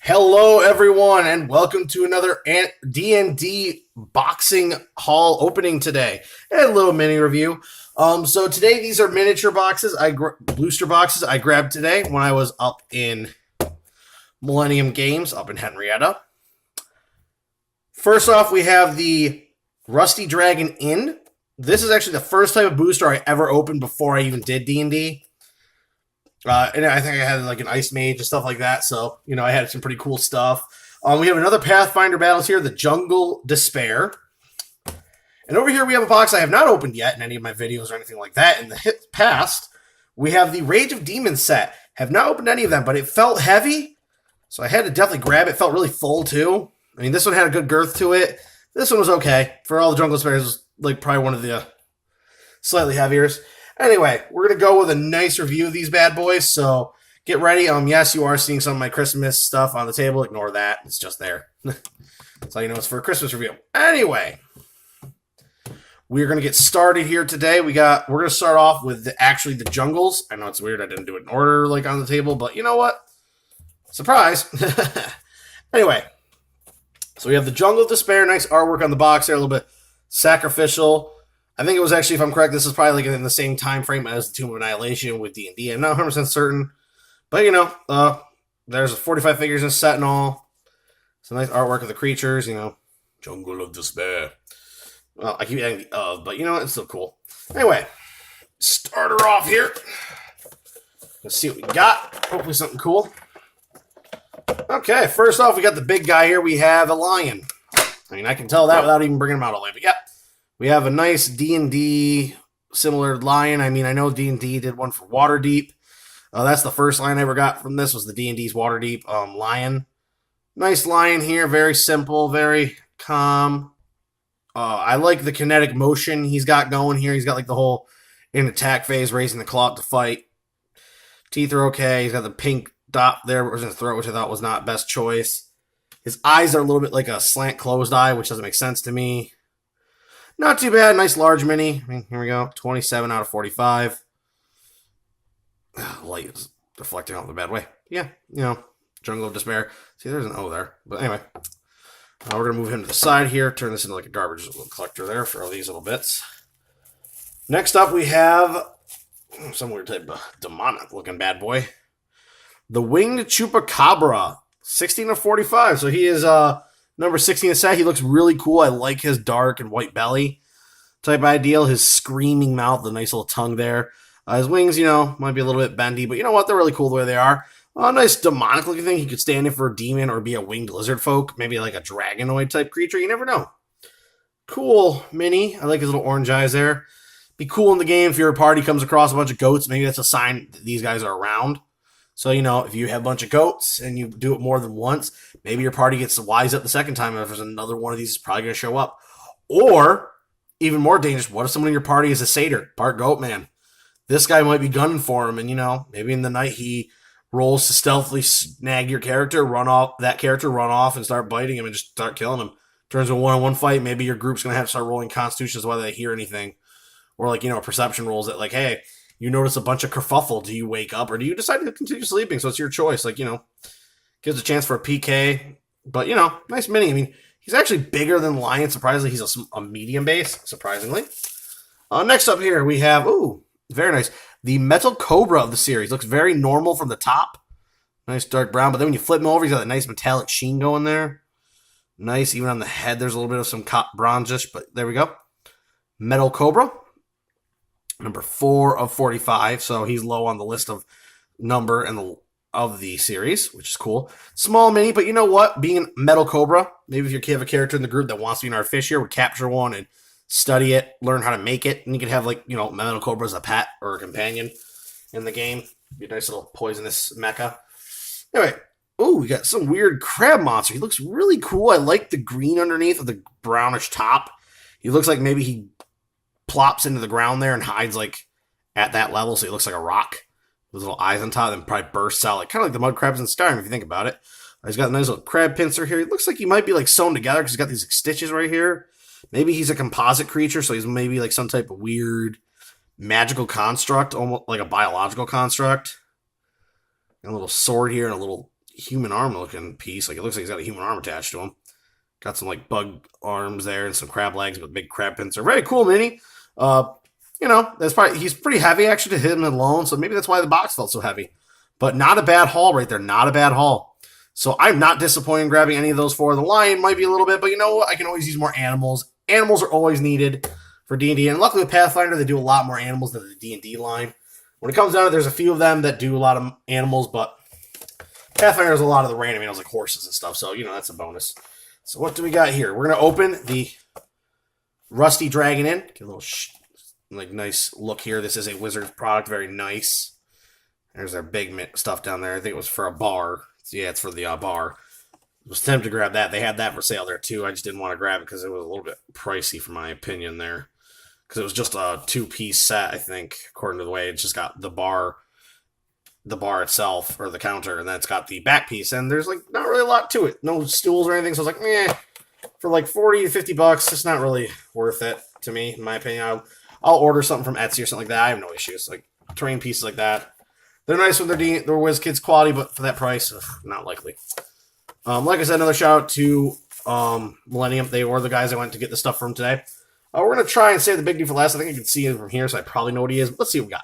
Hello, everyone, and welcome to another DND boxing haul opening today. And a little mini review. So today these are miniature boxes, booster boxes I grabbed today when I was up in Millennium Games up in Henrietta. First off, we have the Rusty Dragon Inn. This is actually the first type of booster I ever opened before I even did D&D. And I think I had like an Ice Mage and stuff like that. So, I had some pretty cool stuff. We have another Pathfinder battles here, the Jungle Despair. And over here we have a box I have not opened yet in any of my videos or anything like that. In the past, we have the Rage of Demons set. Have not opened any of them, but it felt heavy. So I had to definitely grab it. It felt really full too. I mean, this one had a good girth to it. This one was okay. For all the Jungle Despairs, it was like probably one of the slightly heavier. Anyway, we're going to go with a nice review of these bad boys, so get ready. Yes, you are seeing some of my Christmas stuff on the table. Ignore that. It's just there. So you know it's for a Christmas review. Anyway, we're going to get started here today. We're going to start off with the Jungles. I know it's weird I didn't do it in order like on the table, but you know what? Surprise. Anyway, so we have the Jungle Despair. Nice artwork on the box there, a little bit sacrificial. I think it was actually, if I'm correct, this is probably like in the same time frame as the Tomb of Annihilation with D&D. I'm not 100% certain. But, there's 45 figures in a set and all. Some nice artwork of the creatures, Jungle of Despair. Well, I keep adding the of, but it's still cool. Anyway, start her off here. Let's see what we got. Hopefully something cool. Okay, first off, we got the big guy here. We have a lion. I mean, I can tell that without even bringing him out all the way, but yeah. We have a nice D&D similar lion. I mean, I know D&D did one for Waterdeep. That's the first lion I ever got from this was the D&D's Waterdeep lion. Nice lion here. Very simple, very calm. I like the kinetic motion he's got going here. He's got like the whole in attack phase, raising the claw to fight. Teeth are okay. He's got the pink dot there in his throat, which I thought was not best choice. His eyes are a little bit like a slant closed eye, which doesn't make sense to me. Not too bad. Nice large mini. I mean, here we go. 27 out of 45. Light is reflecting off the bad way. Yeah, Jungle of Despair. See, there's an O there. But anyway, we're going to move him to the side here. Turn this into like a garbage little collector there for all these little bits. Next up, we have some weird type of demonic looking bad boy. The Winged Chupacabra. 16 of 45. So he is number 16 in the set. He looks really cool. I like his dark and white belly type ideal. His screaming mouth, the nice little tongue there. His wings, might be a little bit bendy, but you know what? They're really cool the way they are. A nice demonic looking thing. He could stand in for a demon or be a winged lizard folk. Maybe like a dragonoid type creature. You never know. Cool mini. I like his little orange eyes there. Be cool in the game if your party comes across a bunch of goats. Maybe that's a sign that these guys are around. So, if you have a bunch of goats and you do it more than once, maybe your party gets to wise up the second time, and if there's another one of these, it's probably going to show up. Or, even more dangerous, what if someone in your party is a satyr, part goat man? This guy might be gunning for him, and, maybe in the night he rolls to stealthily snag your character, run off, and start biting him and just start killing him. Turns into a one-on-one fight. Maybe your group's going to have to start rolling constitutions whether they hear anything. Or, perception rolls that, hey, you notice a bunch of kerfuffle. Do you wake up or do you decide to continue sleeping? So it's your choice. Gives a chance for a PK. But, nice mini. I mean, he's actually bigger than Lion. Surprisingly, he's a medium base. Surprisingly. Next up here, we have, very nice. The Metal Cobra of the series. Looks very normal from the top. Nice dark brown. But then when you flip him over, he's got that nice metallic sheen going there. Nice. Even on the head, there's a little bit of some bronzish. But there we go. Metal Cobra. Number 4 of 45, so he's low on the list of number of the series, which is cool. Small mini, but you know what? Being a Metal Cobra, maybe if you have a character in the group that wants to be an artificer, would capture one and study it, learn how to make it, and you could have Metal Cobra as a pet or a companion in the game. Be a nice little poisonous mecha. Anyway, we got some weird crab monster. He looks really cool. I like the green underneath with the brownish top. He looks like maybe he plops into the ground there and hides at that level, so he looks like a rock with little eyes on top and probably bursts out kind of like the mud crabs in Skyrim if you think about it. He's got a nice little crab pincer here. He looks like he might be sewn together because he's got these stitches right here. Maybe he's a composite creature, so he's maybe some type of weird magical construct, almost like a biological construct. And a little sword here and a little human arm looking piece. Like, it looks like he's got a human arm attached to him. Got some, like, bug arms there and some crab legs with big crab pincer. Very cool mini. He's pretty heavy, actually, to hit him alone, so maybe that's why the box felt so heavy. But not a bad haul right there. Not a bad haul. So I'm not disappointed in grabbing any of those four. The lion might be a little bit, but you know what? I can always use more animals. Animals are always needed for D&D, and luckily with Pathfinder, they do a lot more animals than the D&D line. When it comes down to it, there's a few of them that do a lot of animals, but Pathfinder has a lot of the random animals like horses and stuff, so, that's a bonus. So what do we got here? We're going to open the Rusty Dragon in. Get a little nice look here. This is a Wizards product. Very nice. There's their big stuff down there. I think it was for a bar. Yeah, it's for the bar. I was tempted to grab that. They had that for sale there, too. I just didn't want to grab it because it was a little bit pricey, for my opinion, there. Because it was just a two-piece set, I think, according to the way. It's just got the bar itself, or the counter, and then it's got the back piece. And there's, not really a lot to it. No stools or anything. So I was like, for, $40 to $50, it's not really worth it to me, in my opinion. I'll order something from Etsy or something like that. I have no issues. Terrain pieces like that. They're nice when they're WizKids quality, but for that price, not likely. Like I said, another shout out to Millennium. They were the guys I went to get the stuff from today. We're going to try and save the big dude for last. I think you can see him from here, so I probably know what he is. But let's see what we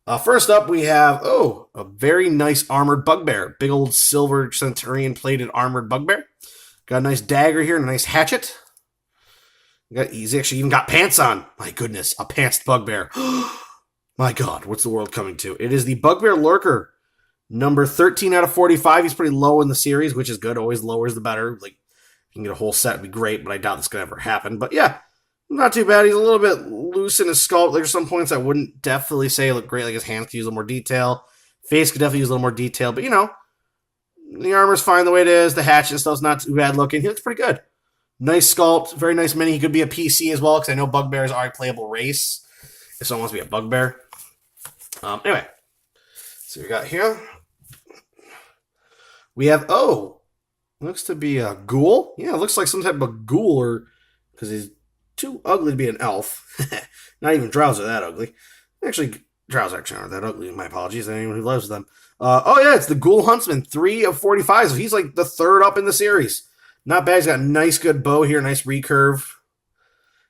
got. First up, we have, a very nice armored bugbear. Big old silver centurion plated armored bugbear. Got a nice dagger here and a nice hatchet. He's actually even got pants on. My goodness, a pantsed bugbear. My God, what's the world coming to? It is the Bugbear Lurker, number 13 out of 45. He's pretty low in the series, which is good. Always lower is the better. If you can get a whole set, it'd be great, but I doubt this could ever happen. But yeah, not too bad. He's a little bit loose in his sculpt. There's some points I wouldn't definitely say look great. Like his hands could use a little more detail. Face could definitely use a little more detail. But, the armor's fine the way it is. The hatchet and stuff's not too bad looking. He looks pretty good. Nice sculpt. Very nice mini. He could be a PC as well, because I know Bugbears are a playable race if someone wants to be a Bugbear. Anyway, so we got here. We have, looks to be a ghoul. Yeah, it looks like some type of ghoul, because he's too ugly to be an elf. Not even drows are that ugly. Actually, drows actually aren't that ugly. My apologies to anyone who loves them. It's the Ghoul Huntsman, 3 of 45. So he's the third up in the series. Not bad. He's got a nice, good bow here, nice recurve.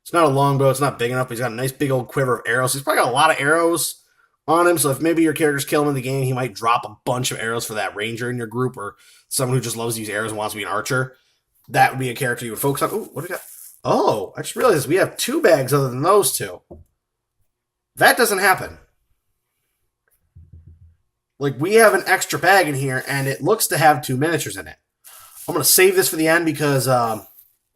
It's not a long bow. It's not big enough, but he's got a nice big old quiver of arrows. He's probably got a lot of arrows on him, so if maybe your character's kill him in the game, he might drop a bunch of arrows for that ranger in your group, or someone who just loves to use arrows and wants to be an archer. That would be a character you would focus on. Ooh, what do we got? Oh, I just realized we have 2 bags other than those 2. That doesn't happen. We have an extra bag in here, and it looks to have 2 miniatures in it. I'm going to save this for the end, because I'm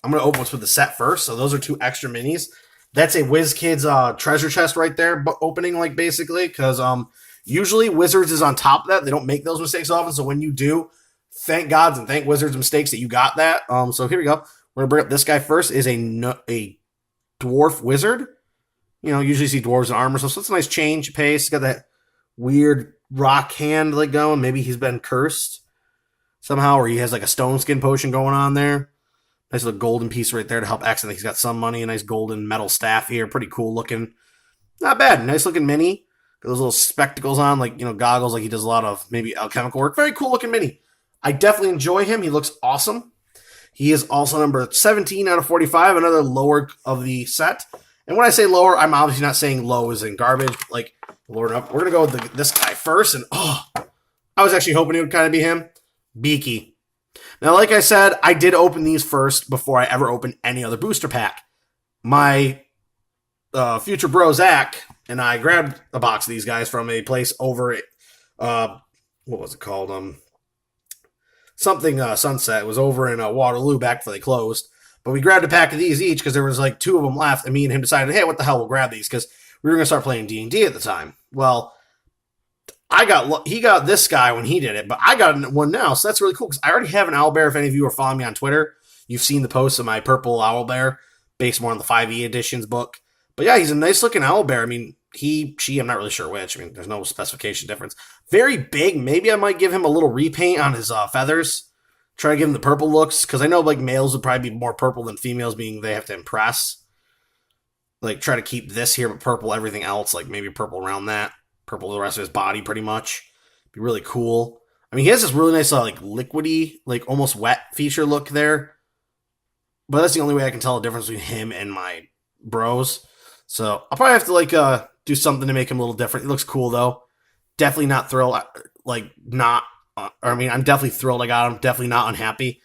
going to open what's with the set first, so those are 2 extra minis. That's a WizKids treasure chest right there, opening, basically, because usually Wizards is on top of that. They don't make those mistakes often, so when you do, thank gods and thank Wizards' mistakes that you got that. So here we go. We're going to bring up this guy first. Is a dwarf wizard. Usually see dwarves in armor, so it's a nice change of pace. He's got that weird rock hand going. Maybe he's been cursed somehow, or he has a stone skin potion going on there. Nice little golden piece right there to help X. I think he's got some money. A nice golden metal staff here. Pretty cool looking. Not bad. Nice looking mini. Got those little spectacles on, goggles, he does a lot of maybe alchemical work. Very cool looking mini. I definitely enjoy him. He looks awesome. He is also number 17 out of 45, another lower of the set. And when I say lower, I'm obviously not saying low as in garbage. Lower up. We're going to go with this guy first. And, I was actually hoping it would kind of be him. Beaky. Now, like I said, I did open these first before I ever opened any other booster pack. My future bro, Zach, and I grabbed a box of these guys from a place over at, what was it called? Something Sunset. It was over in Waterloo back before they closed. But we grabbed a pack of these each because there was 2 of them left, and me and him decided, hey, what the hell, we'll grab these because we were going to start playing D&D at the time. Well, he got this guy when he did it, but I got one now, so that's really cool because I already have an owlbear. If any of you are following me on Twitter, you've seen the posts of my purple owlbear based more on the 5e editions book. But yeah, he's a nice looking owlbear. I mean, she, I'm not really sure which. I mean, there's no specification difference. Very big. Maybe I might give him a little repaint on his feathers. Try to give him the purple looks, because I know males would probably be more purple than females, being they have to impress. Try to keep this here, but purple everything else, maybe purple around that. Purple the rest of his body, pretty much. Be really cool. I mean, he has this really nice, like, liquidy, like, almost wet feature look there. But that's the only way I can tell the difference between him and my bros. So I'll probably have to, like, do something to make him a little different. He looks cool, though. Definitely not thrilled. Like, not... I mean, I'm definitely thrilled I got him. Definitely not unhappy.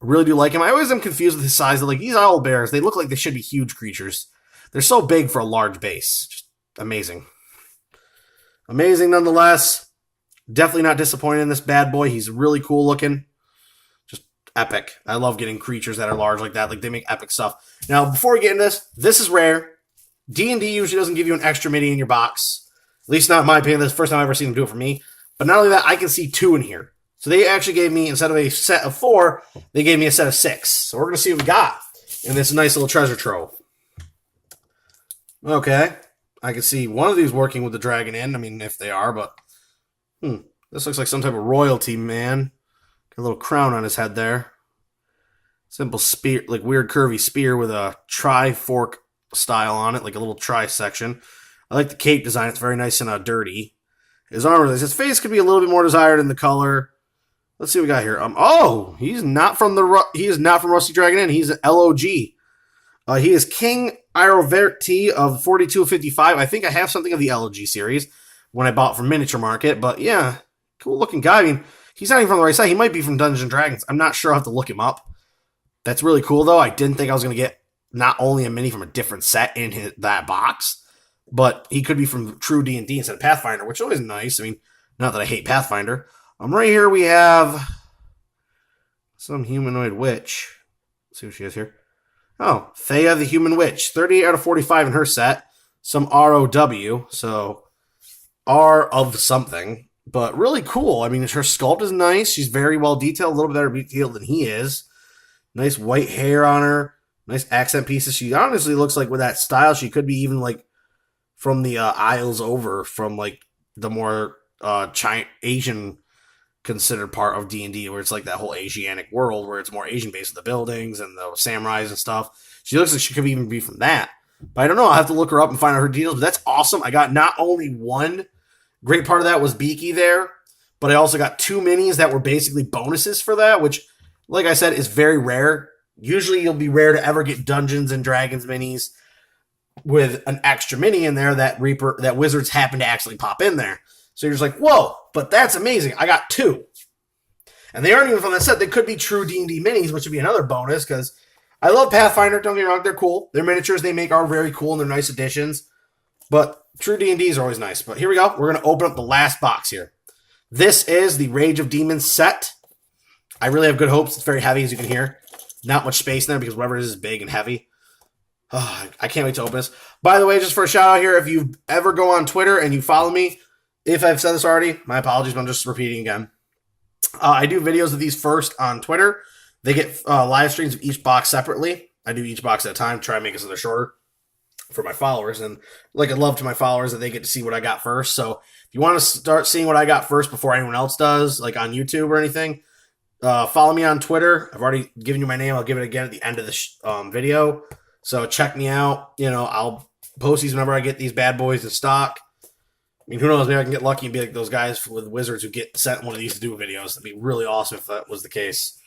I really do like him. I always am confused with his size. Like, these owl bears, they look like they should be huge creatures. They're so big for a large base. Just amazing. Amazing nonetheless. Definitely not disappointed in this bad boy. He's really cool looking. Just epic. I love getting creatures that are large like that. Like, they make epic stuff. Now, before we get into this is rare. D&D usually doesn't give you an extra mini in your box. At least not in my opinion. This is the first time I've ever seen them do it for me. But not only that, I can see 2 in here. So they actually gave me, instead of a set of 4, they gave me a set of 6. So we're going to see what we got in this nice little treasure trove. Okay. I can see one of these working with the dragon in. I mean, if they are, but... This looks like some type of royalty, man. Got a little crown on his head there. Simple spear, like weird curvy spear with a tri-fork style on it, like a little tri-section. I like the cape design. It's very nice and dirty. His armor, his face could be a little bit more desired in the color. Let's see what we got here. Oh, he's not from Rusty Dragon Inn. He's an LOG. He is King Iroverti of 4255. I think I have something of the LOG series when I bought from Miniature Market, but yeah, cool looking guy. I mean, he's not even from the right side. He might be from Dungeons and Dragons. I'm not sure. I'll have to look him up. That's really cool, though. I didn't think I was going to get not only a mini from a different set in that box, but he could be from true D&D instead of Pathfinder, which is always nice. I mean, not that I hate Pathfinder. Right here we have some humanoid witch. Let's see what she has here. Oh, Thea the Human Witch. 38 out of 45 in her set. Some ROW, so R of something. But really cool. I mean, her sculpt is nice. She's very well detailed. A little bit better detailed than he is. Nice white hair on her. Nice accent pieces. She honestly looks like with that style, she could be even like from the Isles over, from like the more Asian considered part of D&D, where it's like that whole Asianic world where it's more Asian based with the buildings and the samurais and stuff. She looks like she could even be from that. But I don't know. I'll have to look her up and find out her details. But that's awesome. I got not only one great part of that was Beaky there, but I also got 2 minis that were basically bonuses for that, which, like I said, is very rare. Usually you'll be rare to ever get Dungeons and Dragons minis with an extra mini in there that Wizards happen to actually pop in there. So you're just like, whoa, but that's amazing. I got 2. And they aren't even from that set. They could be true D&D minis, which would be another bonus, because I love Pathfinder. Don't get me wrong, they're cool. Their miniatures they make are very cool, and they're nice additions. But true D&Ds are always nice. But here we go. We're going to open up the last box here. This is the Rage of Demons set. I really have good hopes. It's very heavy, as you can hear. Not much space in there, because whatever it is big and heavy. Oh, I can't wait to open this. By the way, just for a shout out here, if you ever go on Twitter and you follow me, if I've said this already, my apologies, but I'm just repeating again. I do videos of these first on Twitter. They get live streams of each box separately. I do each box at a time, try and make it so they're shorter for my followers. And like I love to my followers that they get to see what I got first. So if you want to start seeing what I got first before anyone else does, like on YouTube or anything, follow me on Twitter. I've already given you my name. I'll give it again at the end of the video. So check me out. You know, I'll post these whenever I get these bad boys in stock. I mean, who knows? Maybe I can get lucky and be like those guys with Wizards who get sent one of these to do videos. That'd be really awesome if that was the case.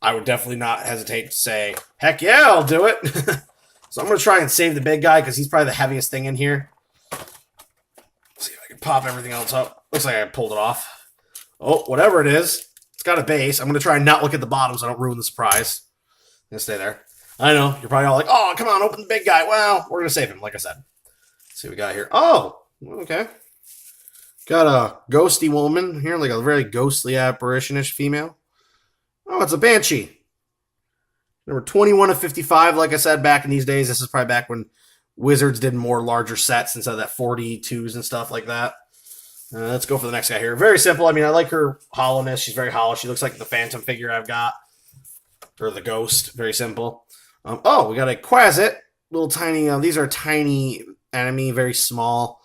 I would definitely not hesitate to say, heck yeah, I'll do it. So I'm going to try and save the big guy because he's probably the heaviest thing in here. Let's see if I can pop everything else up. Looks like I pulled it off. Oh, whatever it is. It's got a base. I'm going to try and not look at the bottom so I don't ruin the surprise. I'm going to stay there. I know. You're probably all like, oh, come on, open the big guy. Well, we're going to save him, like I said. Let's see what we got here. Oh, okay. Got a ghosty woman here, like a very ghostly apparition-ish female. Oh, it's a Banshee. Number 21 of 55, like I said, back in these days. This is probably back when Wizards did more larger sets instead of that 42s and stuff like that. Let's go for the next guy here. Very simple. I mean, I like her hollowness. She's very hollow. She looks like the Phantom figure I've got. Or the Ghost. Very simple. We got a Quasit. Little tiny, these are tiny enemy, very small.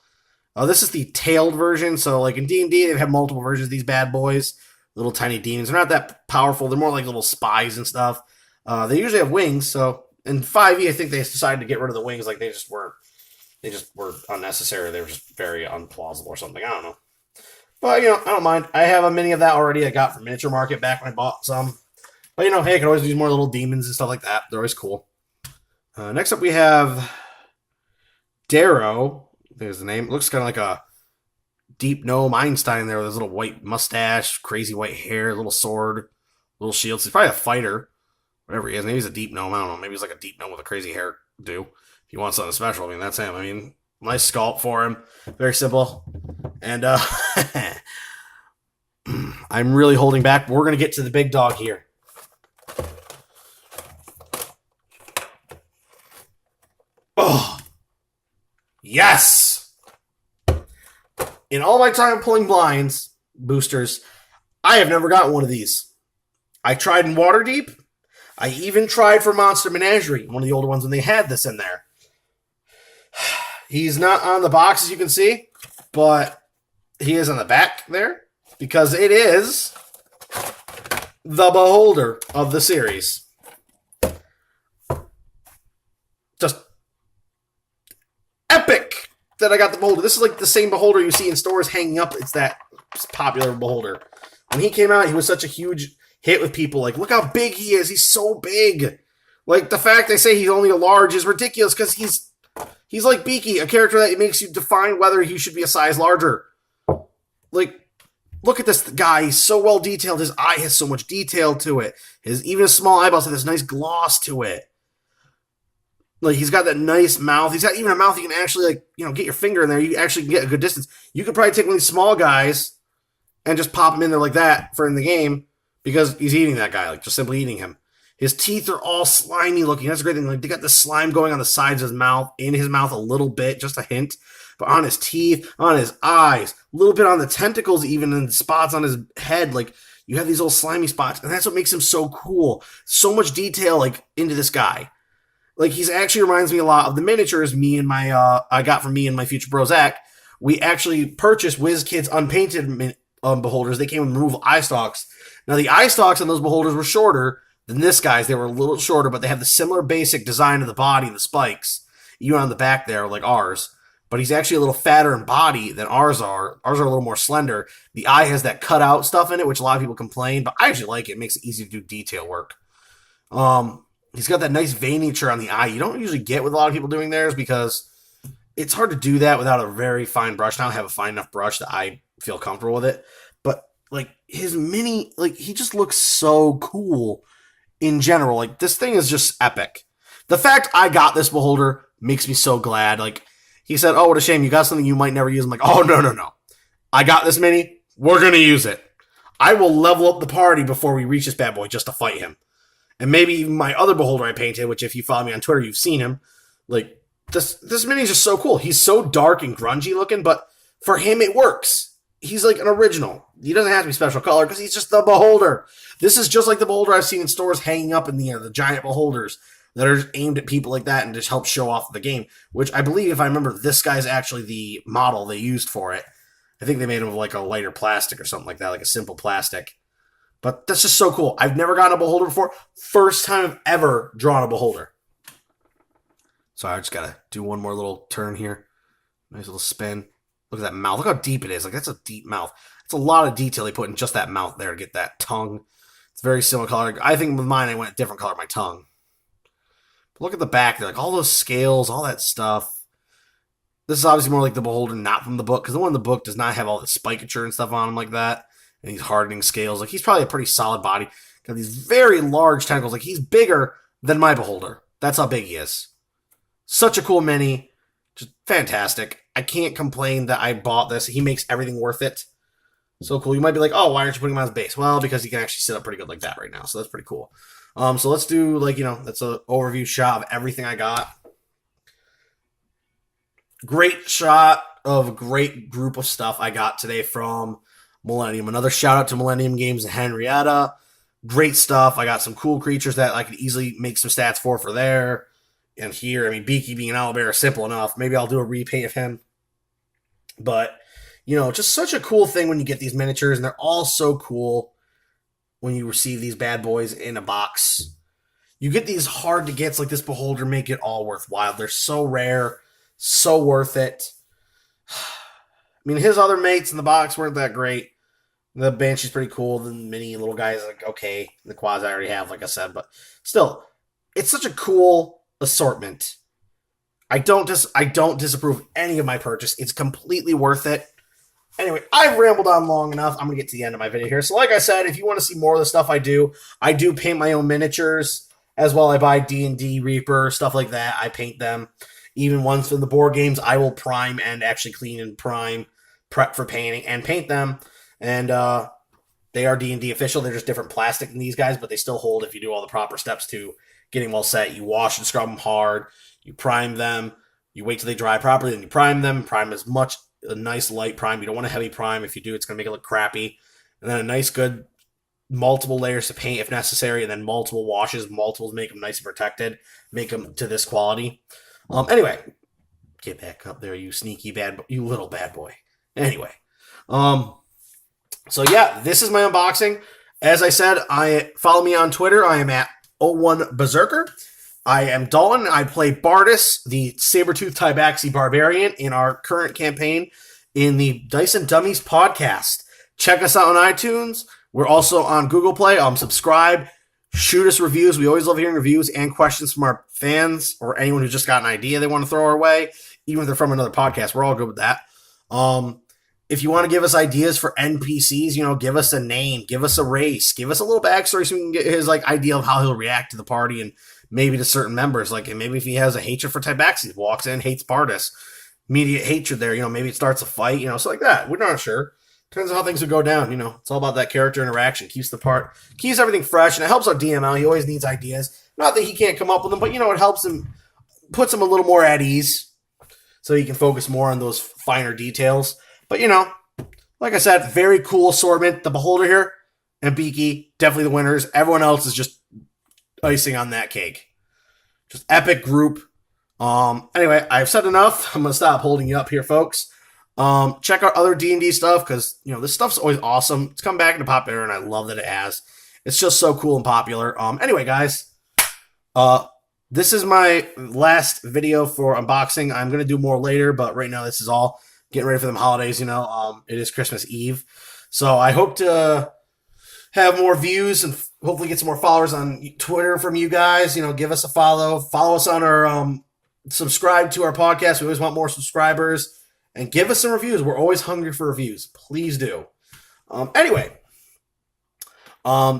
This is the tailed version. So, like in D&D, they have multiple versions of these bad boys. Little tiny demons. They're not that powerful. They're more like little spies and stuff. They usually have wings. So, in 5e, I think they decided to get rid of the wings. Like, they just were unnecessary. They were just very unplausible or something. I don't know. But, I don't mind. I have a mini of that already I got from Miniature Market back when I bought some. But, hey, I can always use more little demons and stuff like that. They're always cool. Next up, we have Darrow. There's the name. It looks kind of like a deep gnome Einstein there with his little white mustache, crazy white hair, little sword, little shields. He's probably a fighter, whatever he is. Maybe he's a deep gnome. I don't know. Maybe he's like a deep gnome with a crazy hairdo. If you want something special, that's him. Nice sculpt for him. Very simple. And I'm really holding back. We're going to get to the big dog here. Oh, yes! In all my time pulling blinds, boosters, I have never gotten one of these. I tried in Waterdeep. I even tried for Monster Menagerie, one of the older ones when they had this in there. He's not on the box, as you can see, but he is on the back there because it is the Beholder of the series. Just epic that I got the Beholder. This is like the same Beholder you see in stores hanging up. It's that popular Beholder. When he came out, he was such a huge hit with people. Like, look how big he is. He's so big. Like, the fact they say he's only a large is ridiculous because he's like Beaky, a character that makes you define whether he should be a size larger. Like, look at this guy. He's so well detailed. His eye has so much detail to it. Even his small eyeballs have this nice gloss to it. Like, he's got that nice mouth. He's got even a mouth you can actually, get your finger in there. You actually get a good distance. You could probably take one of these small guys and just pop him in there like that for in the game because he's eating that guy, just simply eating him. His teeth are all slimy looking. That's a great thing. Like, they got the slime going on the sides of his mouth, in his mouth a little bit, just a hint. But on his teeth, on his eyes, a little bit on the tentacles, even in the spots on his head. Like, you have these little slimy spots, and that's what makes him so cool. So much detail, into this guy. Like, he's actually reminds me a lot of the miniatures I got from me and my future bro Zach. We actually purchased WizKids unpainted beholders. They came with removable eye stalks. Now, the eye stalks on those beholders were shorter than this guy's. They were a little shorter, but they have the similar basic design of the body and the spikes, even on the back there, like ours. But he's actually a little fatter in body than ours are. Ours are a little more slender. The eye has that cutout stuff in it, which a lot of people complain, but I actually like it. It makes it easy to do detail work. He's got that nice veinature on the eye. You don't usually get with a lot of people doing theirs because it's hard to do that without a very fine brush. Now I have a fine enough brush that I feel comfortable with it. But, his mini, he just looks so cool in general. This thing is just epic. The fact I got this beholder makes me so glad. He said, oh, what a shame. You got something you might never use. I'm like, oh, no. I got this mini. We're going to use it. I will level up the party before we reach this bad boy just to fight him. And maybe even my other beholder I painted, which if you follow me on Twitter, you've seen him. This mini is just so cool. He's so dark and grungy looking, but for him, it works. He's like an original. He doesn't have to be special color because he's just the beholder. This is just like the beholder I've seen in stores hanging up in the air, the giant beholders that are aimed at people like that and just help show off the game, which I believe, if I remember, this guy's actually the model they used for it. I think they made him of a lighter plastic or something like that, like a simple plastic. But that's just so cool. I've never gotten a beholder before. First time I've ever drawn a beholder. So I just got to do one more little turn here. Nice little spin. Look at that mouth. Look how deep it is. That's a deep mouth. It's a lot of detail they put in just that mouth there to get that tongue. It's very similar color. I think with mine, I went a different color, my tongue. But look at the back there. All those scales, all that stuff. This is obviously more like the beholder, not from the book, because the one in the book does not have all the spicature and stuff on him like that. And these hardening scales. He's probably a pretty solid body. Got these very large tentacles. He's bigger than my beholder. That's how big he is. Such a cool mini. Just fantastic. I can't complain that I bought this. He makes everything worth it. So cool. You might be like, oh, why aren't you putting him on his base? Well, because he can actually sit up pretty good like that right now. So that's pretty cool. So let's do, that's an overview shot of everything I got. Great shot of a great group of stuff I got today from Millennium. Another shout out to Millennium Games and Henrietta. Great stuff. I got some cool creatures that I could easily make some stats for there. And here, Beaky being an owlbear is simple enough. Maybe I'll do a repaint of him. But, just such a cool thing when you get these miniatures, and they're all so cool when you receive these bad boys in a box. You get these hard to gets like this beholder, make it all worthwhile. They're so rare, so worth it. mean, his other mates in the box weren't that great. The Banshee's pretty cool. The mini little guy's like okay. The quads I already have, like I said, but still, it's such a cool assortment. I don't disapprove of any of my purchase. It's completely worth it. Anyway, I've rambled on long enough. I'm gonna get to the end of my video here. So, like I said, if you want to see more of the stuff I do paint my own miniatures as well. I buy D&D Reaper stuff like that. I paint them. Even ones from the board games, I will prime and actually clean and prep for painting and paint them. And they are D&D official. They're just different plastic than these guys, but they still hold if you do all the proper steps to getting well set. You wash and scrub them hard. You prime them. You wait till they dry properly, then you prime them. Prime as much a nice light prime. You don't want a heavy prime. If you do, it's going to make it look crappy. And then a nice, good multiple layers to paint if necessary, and then multiple washes. Multiples make them nice and protected. Make them to this quality. Anyway, get back up there, you you little bad boy. Anyway, so yeah, this is my unboxing. As I said, follow me on Twitter. I am at 01Berserker. I am Dalton. I play Bardus, the saber-toothed Tybaxi Barbarian, in our current campaign in the Dice and Dummies podcast. Check us out on iTunes. We're also on Google Play. Subscribe. Shoot us reviews. We always love hearing reviews and questions from our fans or anyone who's just got an idea they want to throw our way, even if they're from another podcast. We're all good with that. If you want to give us ideas for NPCs, give us a name, give us a race, give us a little backstory so we can get his idea of how he'll react to the party and maybe to certain members. And maybe if he has a hatred for Tybaxi, walks in, hates Bardus, immediate hatred there. Maybe it starts a fight, so like that. We're not sure. Depends on how things would go down. It's all about that character interaction. Keeps everything fresh, and it helps our DM out. He always needs ideas. Not that he can't come up with them, but it helps him, puts him a little more at ease, so he can focus more on those finer details. But like I said, very cool assortment. The Beholder here and Beaky, definitely the winners. Everyone else is just icing on that cake. Just epic group. Anyway, I've said enough. I'm gonna stop holding you up here, folks. Check out other D&D stuff because this stuff's always awesome. It's come back into popularity, and I love that it has. It's just so cool and popular. Anyway, guys, this is my last video for unboxing. I'm gonna do more later, but right now this is all getting ready for them holidays. It is Christmas Eve, so I hope to have more views and hopefully get some more followers on Twitter from you guys. Give us a follow us on our subscribe to our podcast. We always want more subscribers. And give us some reviews. We're always hungry for reviews. Please do. Anyway,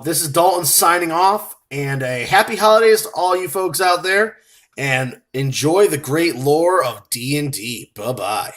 this is Dalton signing off. And a happy holidays to all you folks out there. And enjoy the great lore of D&D. Bye-bye.